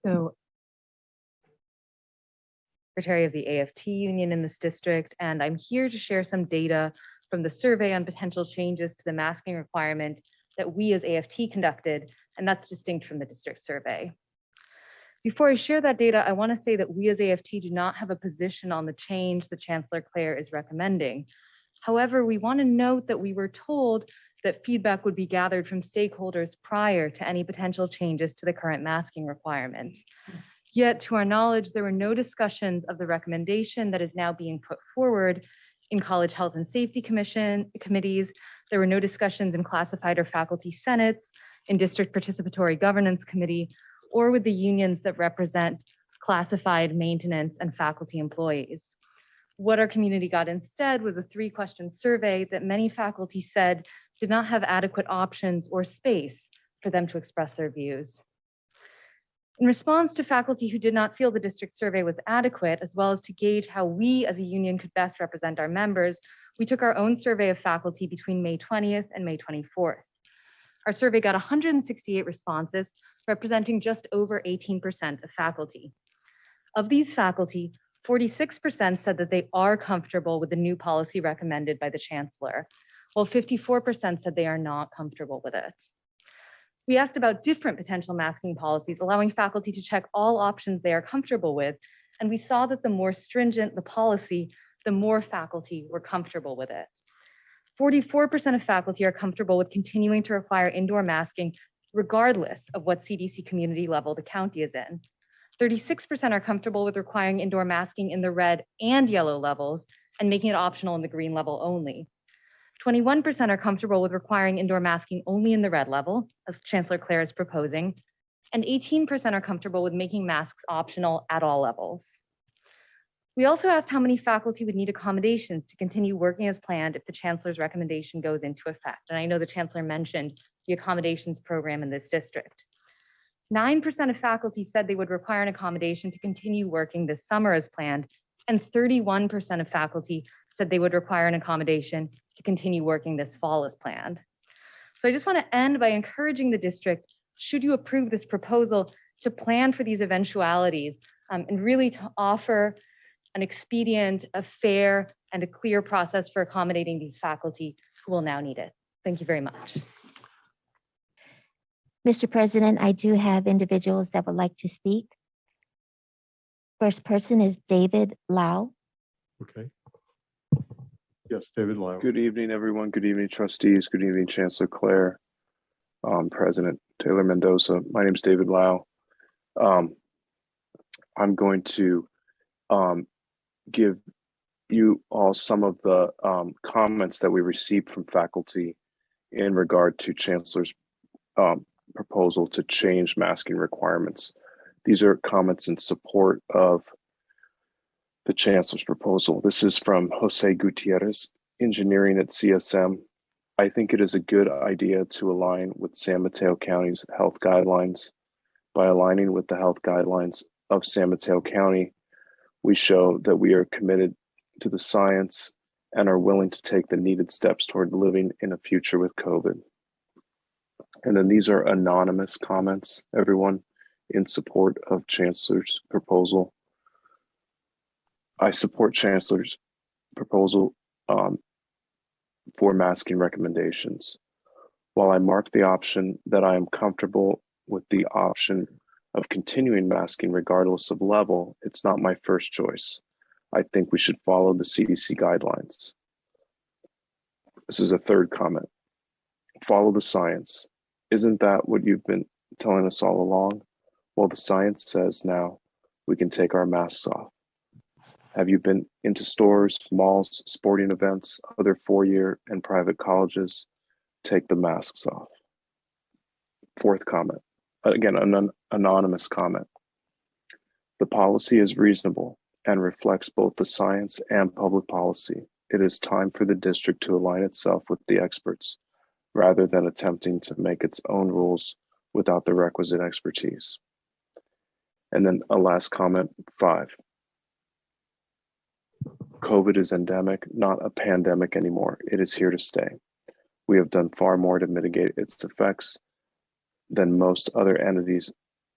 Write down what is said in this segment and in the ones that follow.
So, Secretary of the AFT Union in this district, and I'm here to share some data from the survey on potential changes to the masking requirement that we as AFT conducted, and that's distinct from the district survey. Before I share that data, I want to say that we as AFT do not have a position on the change that Chancellor Clare is recommending. However, we want to note that we were told that feedback would be gathered from stakeholders prior to any potential changes to the current masking requirement. Yet, to our knowledge, there were no discussions of the recommendation that is now being put forward in College Health and Safety committees. There were no discussions in classified or faculty senates, in District Participatory Governance Committee, or with the unions that represent classified maintenance and faculty employees. What our community got instead was a 3-question survey that many faculty said did not have adequate options or space for them to express their views. In response to faculty who did not feel the district survey was adequate, as well as to gauge how we as a union could best represent our members, we took our own survey of faculty between May 20th and May 24th. Our survey got 168 responses, representing just over 18% of faculty. Of these faculty, 46% said that they are comfortable with the new policy recommended by the Chancellor, while 54% said they are not comfortable with it. We asked about different potential masking policies, allowing faculty to check all options they are comfortable with, and we saw that the more stringent the policy, the more faculty were comfortable with it. 44% of faculty are comfortable with continuing to require indoor masking regardless of what CDC community level the county is in. 36% are comfortable with requiring indoor masking in the red and yellow levels and making it optional in the green level only. 21% are comfortable with requiring indoor masking only in the red level, as Chancellor Clare is proposing, and 18% are comfortable with making masks optional at all levels. We also asked how many faculty would need accommodations to continue working as planned if the Chancellor's recommendation goes into effect. And I know the Chancellor mentioned the accommodations program in this district. 9% of faculty said they would require an accommodation to continue working this summer as planned, and 31% of faculty said they would require an accommodation to continue working this fall as planned. So I just want to end by encouraging the district, should you approve this proposal, to plan for these eventualities and really to offer an expedient, a fair, and a clear process for accommodating these faculty who will now need it. Thank you very much. Mr. President, I do have individuals that would like to speak. First person is David Lau. Okay. Yes, David Lau. Good evening, everyone. Good evening, trustees. Good evening, Chancellor Clare, President Taylor Mendoza. My name is David Lau. I'm going to give you all some of the comments that we received from faculty in regard to Chancellor's proposal to change masking requirements. These are comments in support of the Chancellor's proposal. This is from Jose Gutierrez, engineering at CSM. I think it is a good idea to align with San Mateo County's health guidelines. By aligning with the health guidelines of San Mateo County, we show that we are committed to the science and are willing to take the needed steps toward living in a future with COVID. And then these are anonymous comments, everyone, in support of Chancellor's proposal. I support Chancellor's proposal for masking recommendations. While I mark the option that I am comfortable with the option of continuing masking regardless of level, it's not my first choice. I think we should follow the CDC guidelines. This is a third comment. Follow the science. Isn't that what you've been telling us all along? Well, the science says now we can take our masks off. Have you been into stores, malls, sporting events, other four-year and private colleges? Take the masks off. Fourth comment, again, an anonymous comment. The policy is reasonable and reflects both the science and public policy. It is time for the district to align itself with the experts rather than attempting to make its own rules without the requisite expertise. And then a last comment, 5. COVID is endemic, not a pandemic anymore. It is here to stay. We have done far more to mitigate its effects than most other entities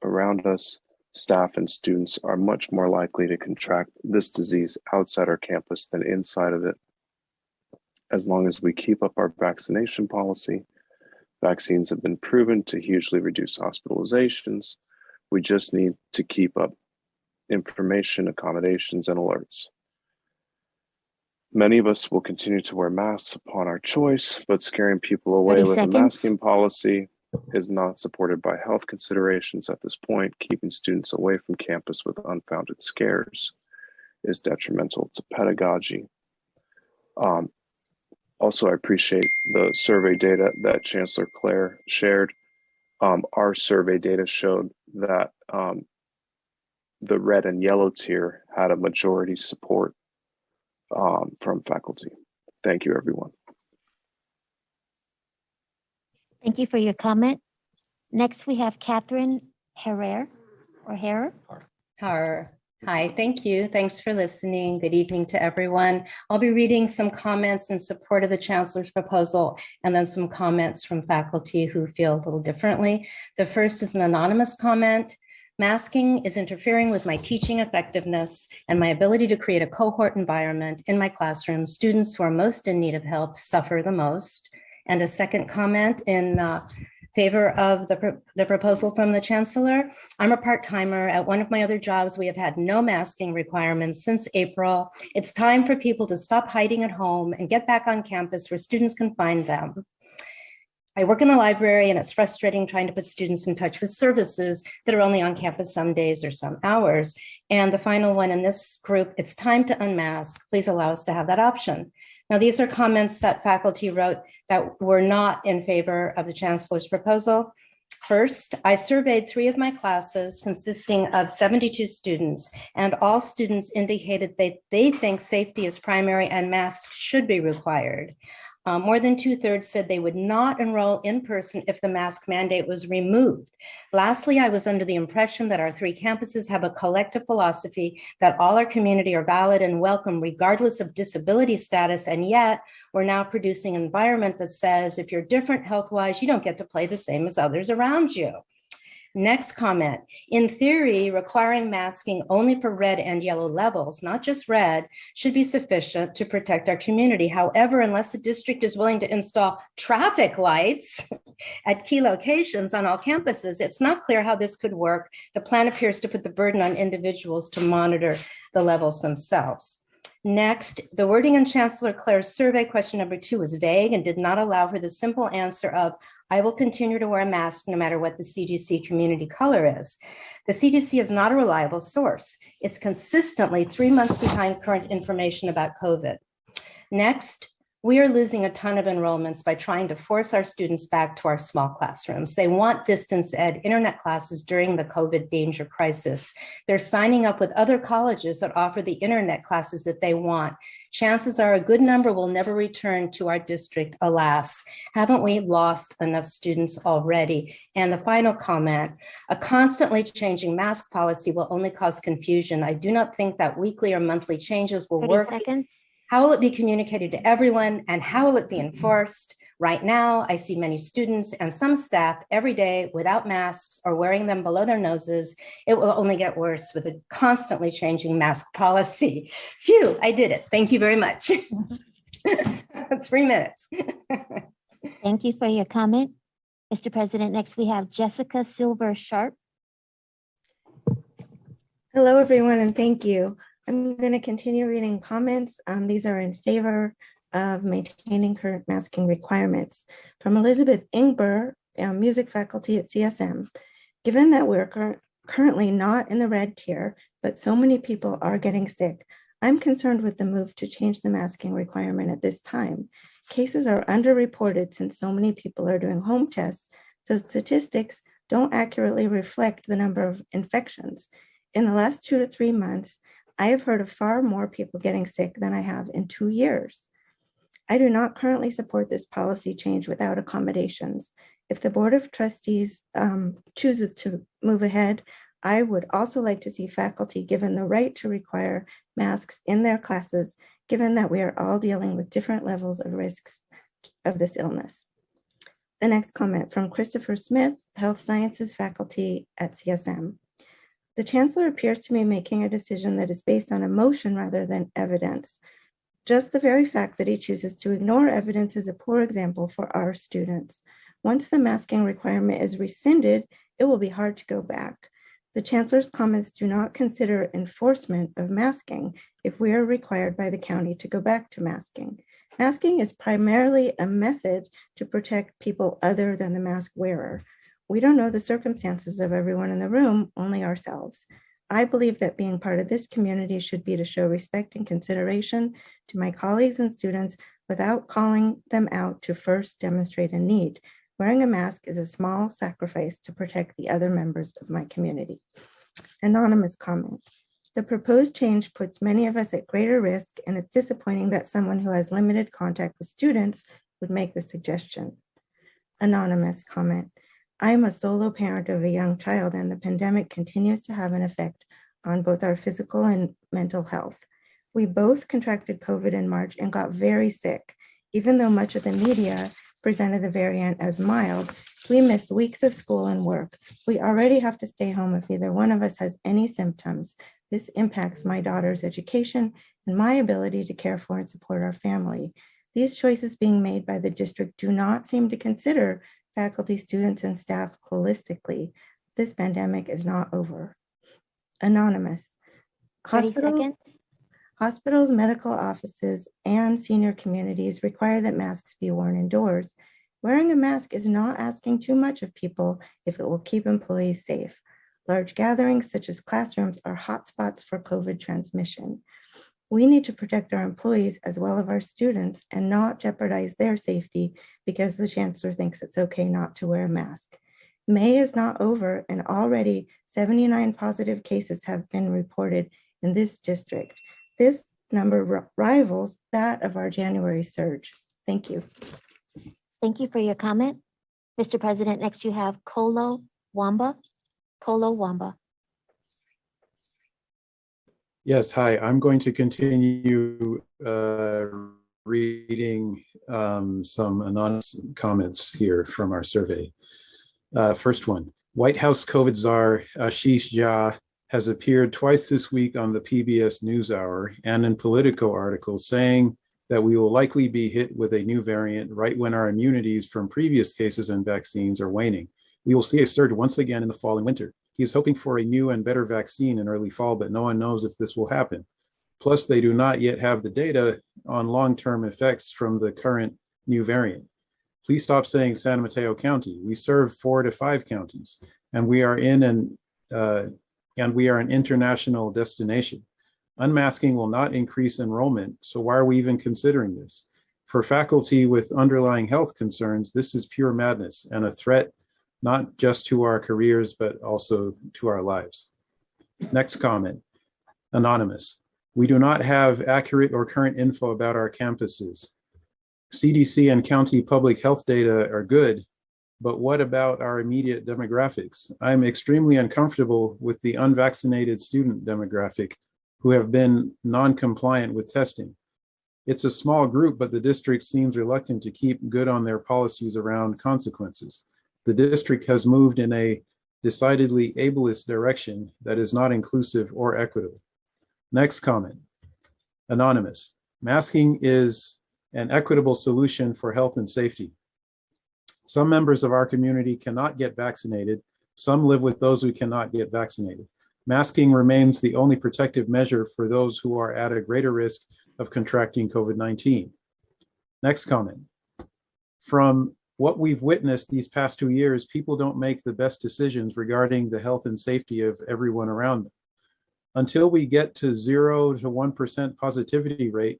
around us. staff and students are much more likely to contract this disease outside our campus than inside of it. As long as we keep up our vaccination policy, vaccines have been proven to hugely reduce hospitalizations. We just need to keep up information, accommodations, and alerts. Many of us will continue to wear masks upon our choice, but scaring people away 30 with seconds. a masking policy is not supported by health considerations at this point. Keeping students away from campus with unfounded scares is detrimental to pedagogy. Also, I appreciate the survey data that Chancellor Clare shared. Our survey data showed that the red and yellow tier had a majority support from faculty. Thank you, everyone. Thank you for your comment. Next, we have Katharine Harer or Harer. Harer. Hi, thank you. Thanks for listening. Good evening to everyone. I'll be reading some comments in support of the Chancellor's proposal and then some comments from faculty who feel a little differently. The first is an anonymous comment. Masking is interfering with my teaching effectiveness and my ability to create a cohort environment in my classroom. Students who are most in need of help suffer the most. And a second comment in favor of the proposal from the Chancellor. I'm a part-timer. At one of my other jobs, we have had no masking requirements since April. It's time for people to stop hiding at home and get back on campus where students can find them. I work in the library, and it's frustrating trying to put students in touch with services that are only on campus some days or some hours. And the final one in this group, it's time to unmask. Please allow us to have that option. Now, these are comments that faculty wrote that were not in favor of the Chancellor's proposal. First, I surveyed 3 of my classes consisting of 72 students, and all students indicated they think safety is primary and masks should be required. More than 2/3 said they would not enroll in person if the mask mandate was removed. Lastly, I was under the impression that our 3 campuses have a collective philosophy that all our community are valid and welcome regardless of disability status, and yet we're now producing an environment that says if you're different health-wise, you don't get to play the same as others around you. Next comment, in theory, requiring masking only for red and yellow levels, not just red, should be sufficient to protect our community. However, unless the district is willing to install traffic lights at key locations on all campuses, it's not clear how this could work. The plan appears to put the burden on individuals to monitor the levels themselves. Next, the wording in Chancellor Clare's survey question number 2 was vague and did not allow for the simple answer of, I will continue to wear a mask no matter what the CDC community color is. The CDC is not a reliable source. It's consistently 3 months behind current information about COVID. Next, we are losing a ton of enrollments by trying to force our students back to our small classrooms. They want distance ed internet classes during the COVID danger crisis. They're signing up with other colleges that offer the internet classes that they want. Chances are a good number will never return to our district, alas. Haven't we lost enough students already? And the final comment, a constantly changing mask policy will only cause confusion. I do not think that weekly or monthly changes will 30 work. seconds. How will it be communicated to everyone, and how will it be enforced? Right now, I see many students and some staff every day without masks or wearing them below their noses. It will only get worse with a constantly changing mask policy. Phew, I did it. Thank you very much. 3 minutes. Thank you for your comment. Mr. President, next we have Jessica Silver Sharp. Hello, everyone, and thank you. I'm going to continue reading comments. These are in favor of maintaining current masking requirements. From Elizabeth Ingber, music faculty at CSM. Given that we're currently not in the red tier, but so many people are getting sick, I'm concerned with the move to change the masking requirement at this time. Cases are underreported since so many people are doing home tests, so statistics don't accurately reflect the number of infections. In the last 2 to 3 months, I have heard of far more people getting sick than I have in 2 years. I do not currently support this policy change without accommodations. If the Board of Trustees chooses to move ahead, I would also like to see faculty given the right to require masks in their classes, given that we are all dealing with different levels of risks of this illness. The next comment from Christopher Smith, Health Sciences faculty at CSM. The chancellor appears to be making a decision that is based on emotion rather than evidence. Just the very fact that he chooses to ignore evidence is a poor example for our students. Once the masking requirement is rescinded, it will be hard to go back. The chancellor's comments do not consider enforcement of masking if we are required by the county to go back to masking. Masking is primarily a method to protect people other than the mask wearer. We don't know the circumstances of everyone in the room, only ourselves. I believe that being part of this community should be to show respect and consideration to my colleagues and students without calling them out to first demonstrate a need. Wearing a mask is a small sacrifice to protect the other members of my community. Anonymous comment. The proposed change puts many of us at greater risk, and it's disappointing that someone who has limited contact with students would make the suggestion. Anonymous comment. I am a solo parent of a young child, and the pandemic continues to have an effect on both our physical and mental health. We both contracted COVID in March and got very sick. Even though much of the media presented the variant as mild, we missed weeks of school and work. We already have to stay home if either one of us has any symptoms. This impacts my daughter's education and my ability to care for and support our family. These choices being made by the district do not seem to consider faculty, students, and staff holistically. This pandemic is not over. Anonymous. 30 seconds. Hospitals, medical offices, and senior communities require that masks be worn indoors. Wearing a mask is not asking too much of people if it will keep employees safe. Large gatherings, such as classrooms, are hotspots for COVID transmission. We need to protect our employees as well as our students and not jeopardize their safety because the chancellor thinks it's okay not to wear a mask. May is not over, and already 79 positive cases have been reported in this district. This number rivals that of our January surge. Thank you. Thank you for your comment. Mr. President, next you have Kolo Wamba. Kolo Wamba. Yes, hi. I'm going to continue reading some anonymous comments here from our survey. First one, White House COVID czar Ashish Jha has appeared twice this week on the PBS NewsHour and in Politico articles saying that we will likely be hit with a new variant right when our immunities from previous cases and vaccines are waning. We will see a surge once again in the fall and winter. He is hoping for a new and better vaccine in early fall, but no one knows if this will happen. Plus, they do not yet have the data on long-term effects from the current new variant. Please stop saying San Mateo County. We serve 4 to 5 counties, and we are an international destination. Unmasking will not increase enrollment, so why are we even considering this? For faculty with underlying health concerns, this is pure madness and a threat not just to our careers, but also to our lives. Next comment, anonymous. We do not have accurate or current info about our campuses. CDC and county public health data are good, but what about our immediate demographics? I'm extremely uncomfortable with the unvaccinated student demographic who have been non-compliant with testing. It's a small group, but the district seems reluctant to keep good on their policies around consequences. The district has moved in a decidedly ableist direction that is not inclusive or equitable. Next comment, anonymous. Masking is an equitable solution for health and safety. Some members of our community cannot get vaccinated. Some live with those who cannot get vaccinated. Masking remains the only protective measure for those who are at a greater risk of contracting COVID-19. Next comment. From what we've witnessed these past 2 years, people don't make the best decisions regarding the health and safety of everyone around them. Until we get to 0 to 1% positivity rate,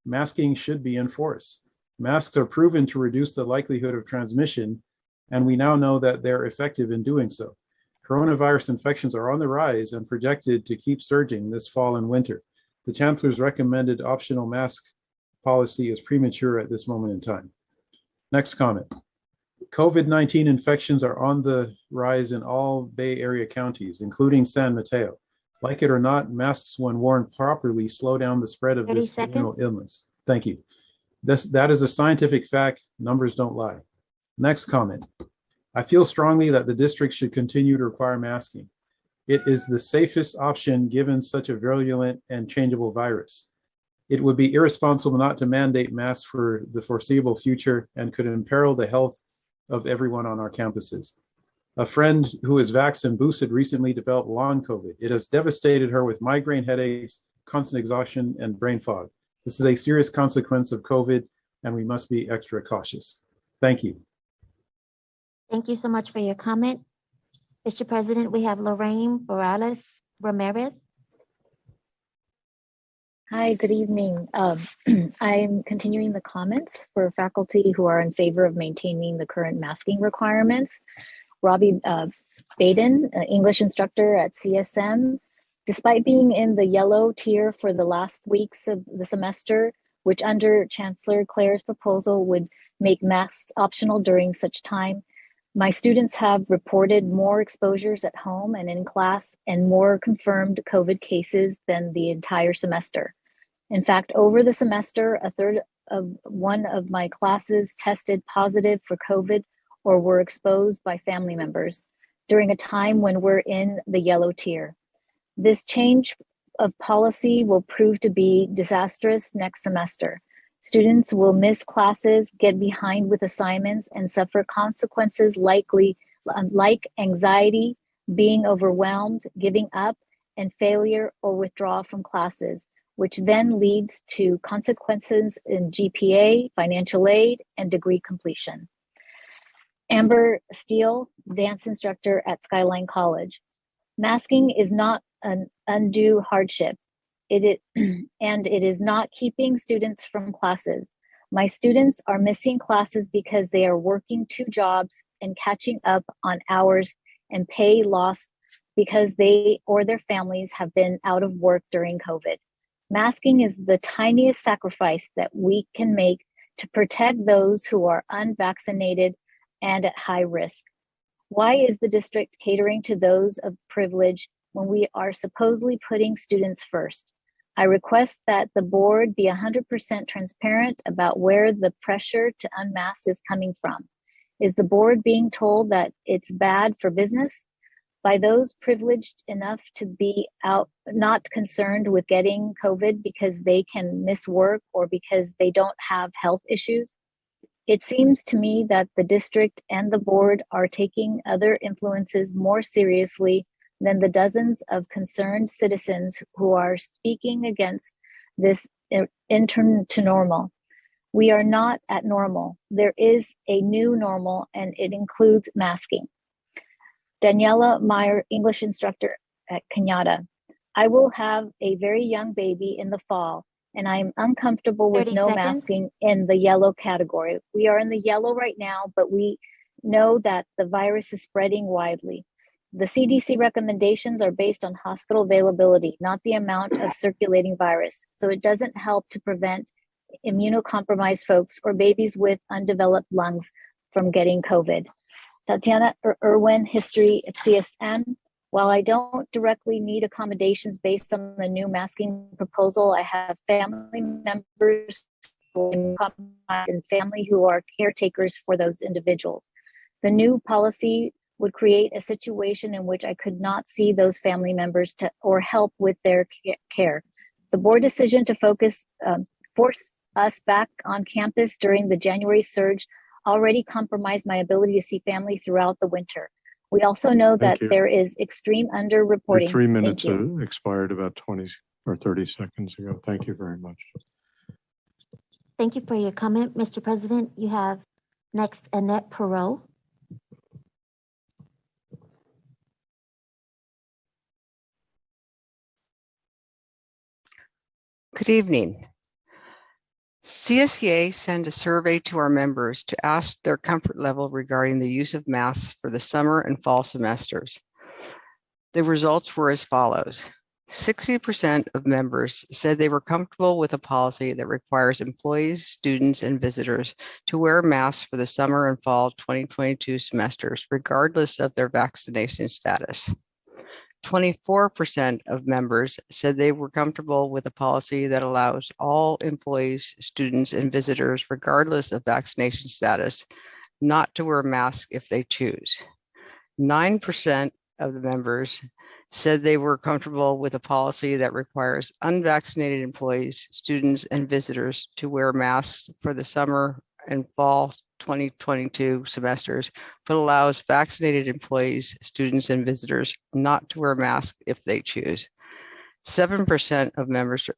masking should be enforced. Masks are proven to reduce the likelihood of transmission, and we now know that they're effective in doing so. Coronavirus infections are on the rise and projected to keep surging this fall and winter. The chancellor's recommended optional mask policy is premature at this moment in time. Next comment. COVID-19 infections are on the rise in all Bay Area counties, including San Mateo. Like it or not, masks, when worn properly, slow down the spread of this seasonal illness. Thank you. That is a scientific fact. Numbers don't lie. Next comment. I feel strongly that the district should continue to require masking. It is the safest option given such a virulent and changeable virus. It would be irresponsible not to mandate masks for the foreseeable future and could imperil the health of everyone on our campuses. A friend who is vaxxed and boosted recently developed long COVID. It has devastated her with migraine headaches, constant exhaustion, and brain fog. This is a serious consequence of COVID, and we must be extra cautious. Thank you. Thank you so much for your comment. Mr. President, we have Lorraine Barrales-Ramirez. Hi, good evening. I'm continuing the comments for faculty who are in favor of maintaining the current masking requirements. Robbie Baden, English instructor at CSM, despite being in the yellow tier for the last weeks of the semester, which under Chancellor Clare's proposal would make masks optional during such time, my students have reported more exposures at home and in class and more confirmed COVID cases than the entire semester. In fact, over the semester, a third of one of my classes tested positive for COVID or were exposed by family members during a time when we're in the yellow tier. This change of policy will prove to be disastrous next semester. Students will miss classes, get behind with assignments, and suffer consequences like anxiety, being overwhelmed, giving up, and failure or withdrawal from classes, which then leads to consequences in GPA, financial aid, and degree completion. Amber Steele, dance instructor at Skyline College. Masking is not an undue hardship. It is not keeping students from classes. My students are missing classes because they are working 2 jobs and catching up on hours and pay loss because they or their families have been out of work during COVID. Masking is the tiniest sacrifice that we can make to protect those who are unvaccinated and at high risk. Why is the district catering to those of privilege when we are supposedly putting students first? I request that the board be 100% transparent about where the pressure to unmask is coming from. Is the board being told that it's bad for business by those privileged enough to be out, not concerned with getting COVID because they can miss work or because they don't have health issues? It seems to me that the district and the board are taking other influences more seriously than the dozens of concerned citizens who are speaking against this return to normal. We are not at normal. There is a new normal, and it includes masking. Daniela Meyer, English instructor at Kenyatta. I will have a very young baby in the fall, and I'm uncomfortable with 30 no seconds. masking in the yellow category. We are in the yellow right now, but we know that the virus is spreading widely. The CDC recommendations are based on hospital availability, not the amount of circulating virus. So it doesn't help to prevent immunocompromised folks or babies with undeveloped lungs from getting COVID. Tatiana Irwin, history at CSM. While I don't directly need accommodations based on the new masking proposal, I have family members and family who are caretakers for those individuals. The new policy would create a situation in which I could not see those family members or help with their care. The board decision to force us back on campus during the January surge already compromised my ability to see family throughout the winter. We also know that there is extreme underreporting. Your 3 minutes expired about 20 or 30 seconds ago. Thank you very much. Thank you for your comment, Mr. President. You have next Annette Perot. Good evening. CSEA sent a survey to our members to ask their comfort level regarding the use of masks for the summer and fall semesters. The results were as follows. 60% of members said they were comfortable with a policy that requires employees, students, and visitors to wear masks for the summer and fall 2022 semesters, regardless of their vaccination status. 24% of members said they were comfortable with a policy that allows all employees, students, and visitors, regardless of vaccination status, not to wear a mask if they choose. 9% of the members said they were comfortable with a policy that requires unvaccinated employees, students, and visitors to wear masks for the summer and fall 2022 semesters, but allows vaccinated employees, students, and visitors not to wear masks if they choose. 7% of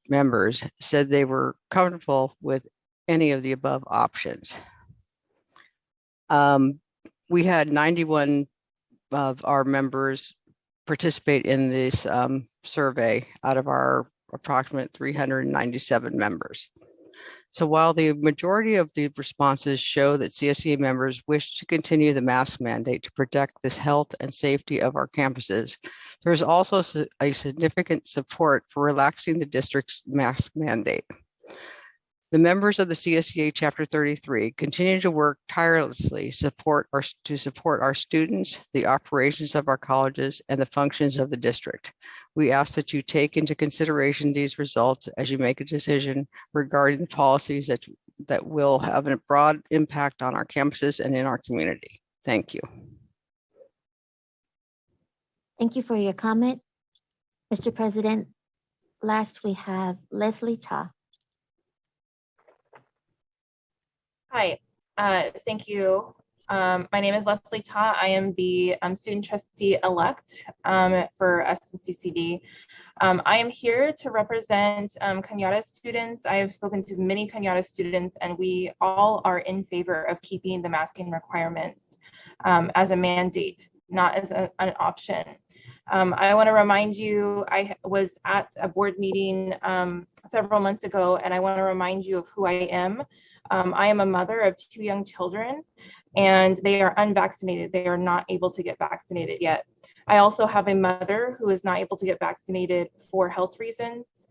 members said they were comfortable with any of the above options. We had 91 of our members participate in this survey out of our approximate 397 members. So while the majority of the responses show that CSEA members wish to continue the mask mandate to protect this health and safety of our campuses, there is also a significant support for relaxing the district's mask mandate. The members of the CSEA Chapter 33 continue to work tirelessly to support our students, the operations of our colleges, and the functions of the district. We ask that you take into consideration these results as you make a decision regarding the policies that will have a broad impact on our campuses and in our community. Thank you. Thank you for your comment. Mr. President, last we have Leslie Ta. Hi, thank you. My name is Leslie Ta. I am the Student Trustee-Elect for SMCCCD. I am here to represent Cañada students. I have spoken to many Cañada students, and we all are in favor of keeping the masking requirements as a mandate, not as an option. I want to remind you, I was at a board meeting several months ago, and I want to remind you of who I am. I am a mother of 2 young children, and they are unvaccinated. They are not able to get vaccinated yet. I also have a mother who is not able to get vaccinated for health reasons.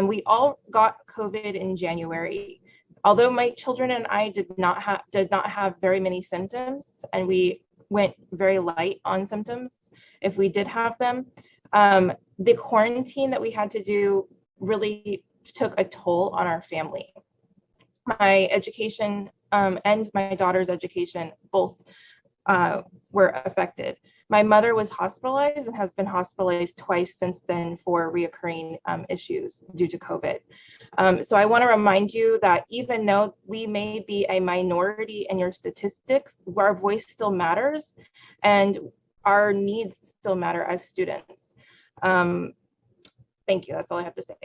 We all got COVID in January. Although my children and I did not have very many symptoms, and we went very light on symptoms if we did have them, the quarantine that we had to do really took a toll on our family. My education and my daughter's education both were affected. My mother was hospitalized and has been hospitalized twice since then for reoccurring issues due to COVID. So I want to remind you that even though we may be a minority in your statistics, our voice still matters and our needs still matter as students. Thank you. That's all I have to say.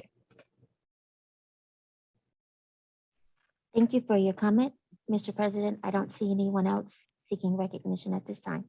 Thank you for your comment. Mr. President, I don't see anyone else seeking recognition at this time.